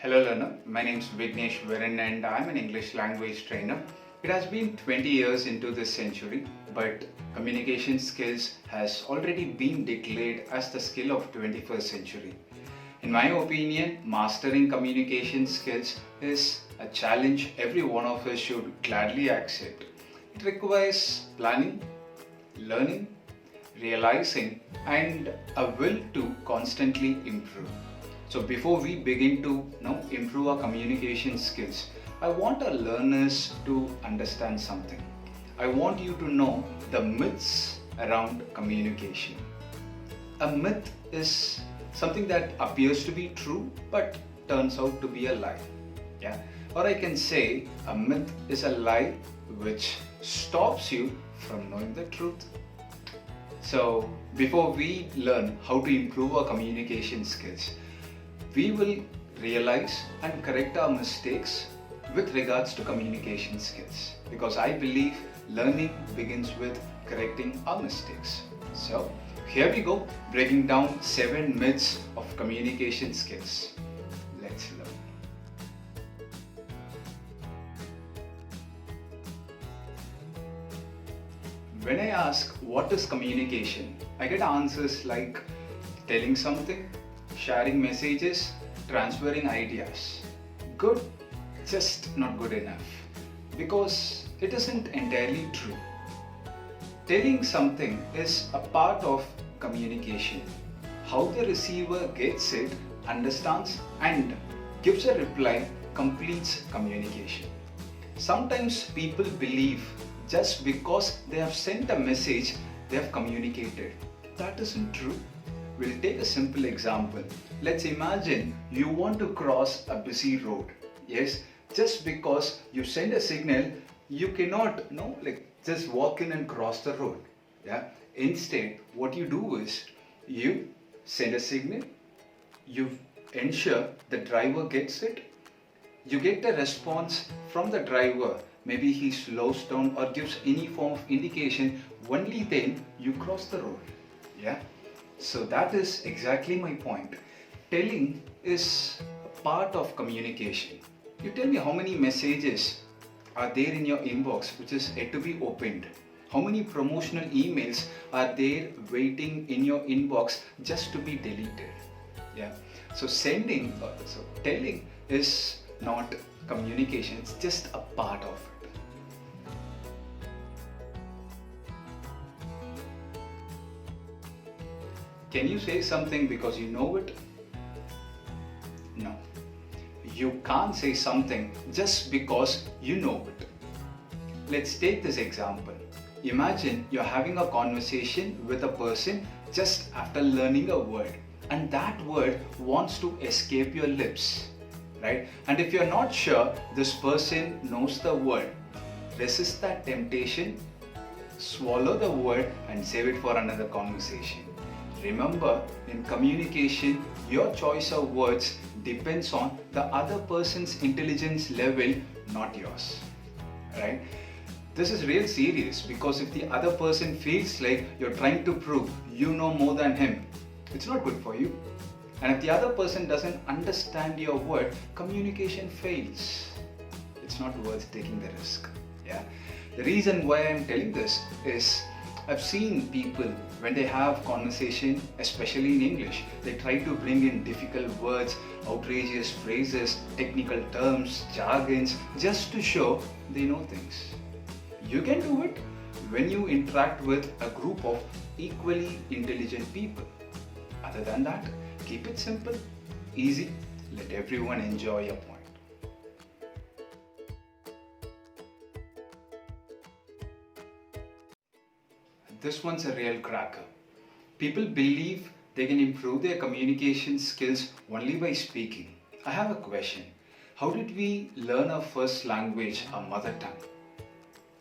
Hello learner, my name is Vignesh Viren and I'm an English language trainer. It has been 20 years into this century, but communication skills has already been declared as the skill of 21st century. In my opinion, mastering communication skills is a challenge every one of us should gladly accept. It requires planning, learning, realizing, and a will to constantly improve. So before we begin to improve our communication skills, I want our learners to understand something. I want you to know the myths around communication. A myth is something that appears to be true but turns out to be a lie. Yeah. Or I can say a myth is a lie which stops you from knowing the truth. So before we learn how to improve our communication skills, we will realize and correct our mistakes with regards to communication skills, because I believe learning begins with correcting our mistakes. So here we go, breaking down 7 myths of communication skills. Let's learn. When I ask what is communication, I get answers like telling something, sharing messages, transferring ideas. Good, just not good enough. Because it isn't entirely true. Telling something is a part of communication. How the receiver gets it, understands, and gives a reply completes communication. Sometimes people believe just because they have sent a message, they have communicated. That isn't true. We'll take a simple example. Let's imagine you want to cross a busy road. Yes, just because you send a signal, you cannot just walk in and cross the road. Yeah. Instead, what you do is you send a signal, you ensure the driver gets it, you get the response from the driver. Maybe he slows down or gives any form of indication, only then you cross the road. Yeah. So that is exactly my point. Telling is a part of communication. You tell me how many messages are there in your inbox which is yet to be opened. How many promotional emails are there waiting in your inbox just to be deleted? Yeah. So telling is not communication, it's just a part of it. Can you say something because you know it? No. You can't say something just because you know it. Let's take this example. Imagine you're having a conversation with a person just after learning a word, and that word wants to escape your lips, right? And if you're not sure this person knows the word, resist that temptation, swallow the word and save it for another conversation. Remember, in communication, your choice of words depends on the other person's intelligence level, not yours. Right? This is real serious, because if the other person feels like you're trying to prove you know more than him, it's not good for you. And if the other person doesn't understand your word, communication fails. It's not worth taking the risk. Yeah. The reason why I'm telling this is I've seen people, when they have conversation, especially in English, they try to bring in difficult words, outrageous phrases, technical terms, jargons, just to show they know things. You can do it when you interact with a group of equally intelligent people. Other than that, keep it simple, easy, let everyone enjoy your point. This one's a real cracker. People believe they can improve their communication skills only by speaking. I have a question. How did we learn our first language, our mother tongue?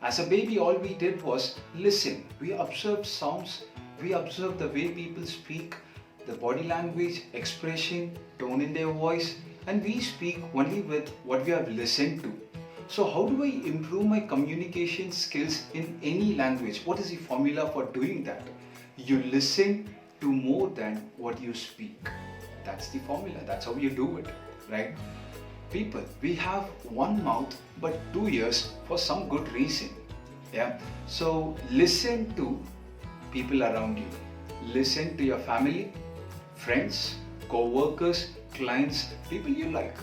As a baby, all we did was listen. We observed sounds, we observed the way people speak, the body language, expression, tone in their voice, and we speak only with what we have listened to. So how do I improve my communication skills in any language? What is the formula for doing that? You listen to more than what you speak. That's the formula. That's how you do it, right? People, we have one mouth but two ears for some good reason. Yeah. So listen to people around you. Listen to your family, friends, co-workers, clients, people you like.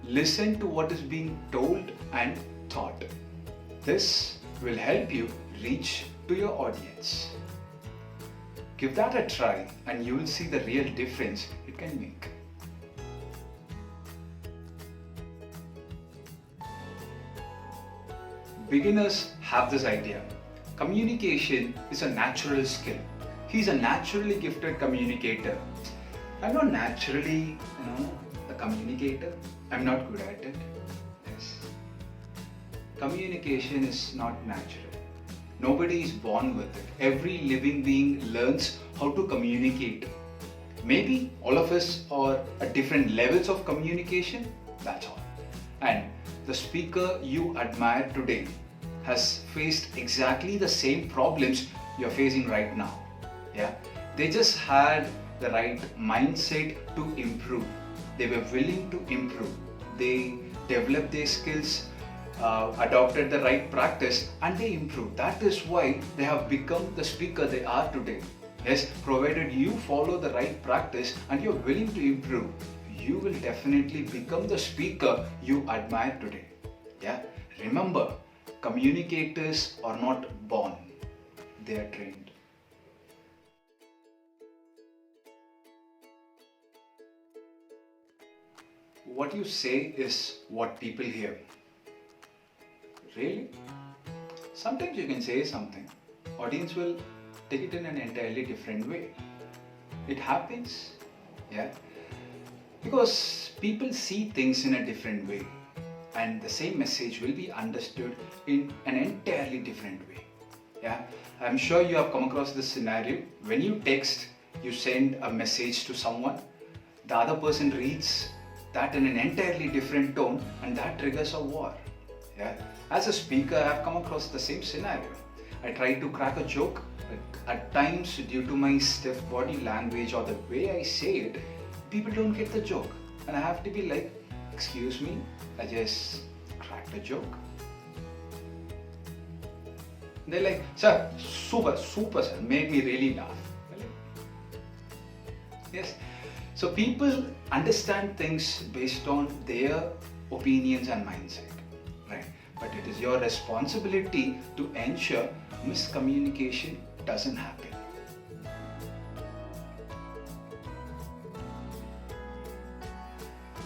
Listen to what is being told and taught. This will help you reach to your audience. Give that a try and you will see the real difference it can make. Beginners have this idea. Communication is a natural skill. He's a naturally gifted communicator. I'm not naturally, a communicator. I'm not good at it. Yes. Communication is not natural. Nobody is born with it. Every living being learns how to communicate. Maybe all of us are at different levels of communication. That's all. And the speaker you admire today has faced exactly the same problems you're facing right now. Yeah, they just had the right mindset to improve. They were willing to improve. They developed their skills, adopted the right practice, and they improved. That is why they have become the speaker they are today. Yes, provided you follow the right practice and you're willing to improve, you will definitely become the speaker you admire today. Yeah, remember, communicators are not born, they are trained. What you say is what people hear. Really? Sometimes you can say something, audience will take it in an entirely different way. It happens, yeah, because people see things in a different way and the same message will be understood in an entirely different way. Yeah, I'm sure you have come across this scenario. When you text, you send a message to someone, the other person reads that in an entirely different tone and that triggers a war. Yeah, as a speaker, I have come across the same scenario. I try to crack a joke, but at times, due to my stiff body language or the way I say it, people don't get the joke. And I have to be like, excuse me, I just cracked a joke. They're like, sir, super, sir, made me really laugh. Yes. So people understand things based on their opinions and mindset. Right. But it is your responsibility to ensure miscommunication doesn't happen.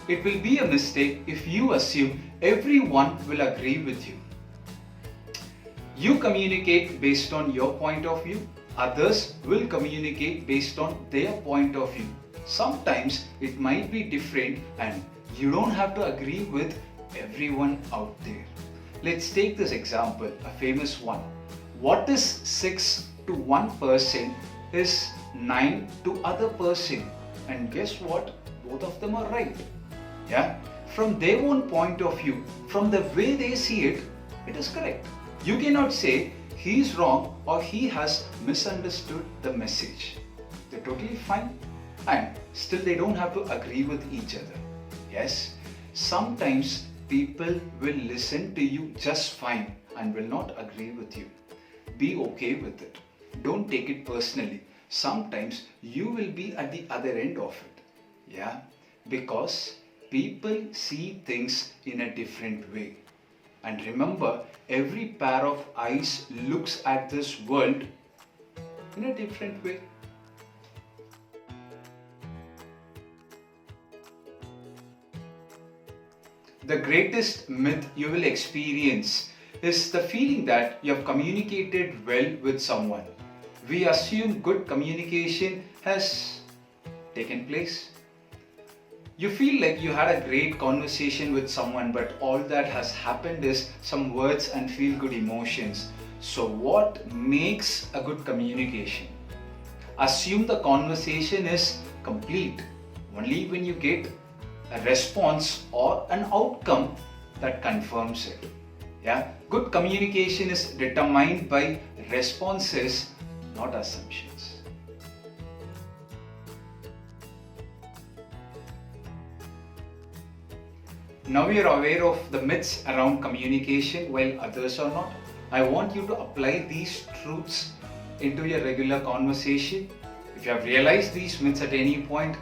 It will be a mistake if you assume everyone will agree with you. You communicate based on your point of view, others will communicate based on their point of view. Sometimes it might be different and you don't have to agree with everyone out there. Let's take this example, a famous one. What is 6 to one person is 9 to other person. And guess what? Both of them are right. Yeah? From their own point of view, from the way they see it, it is correct. You cannot say he is wrong or he has misunderstood the message. They're totally fine. And still they don't have to agree with each other. Yes, sometimes people will listen to you just fine and will not agree with you. Be okay with it. Don't take it personally. Sometimes you will be at the other end of it. Yeah, because people see things in a different way. And remember, every pair of eyes looks at this world in a different way. The greatest myth you will experience is the feeling that you have communicated well with someone. We assume good communication has taken place. You feel like you had a great conversation with someone, but all that has happened is some words and feel good emotions. So what makes a good communication? Assume the conversation is complete only when you get a response or an outcome that confirms it. Yeah, good communication is determined by responses, not assumptions. Now you're aware of the myths around communication while others are not. I want you to apply these truths into your regular conversation. If you have realized these myths at any point,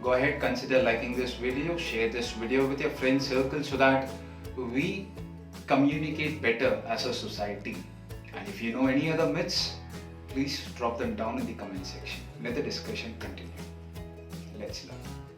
go ahead, consider liking this video, share this video with your friend circle so that we communicate better as a society. And if you know any other myths, please drop them down in the comment section. Let the discussion continue. Let's learn.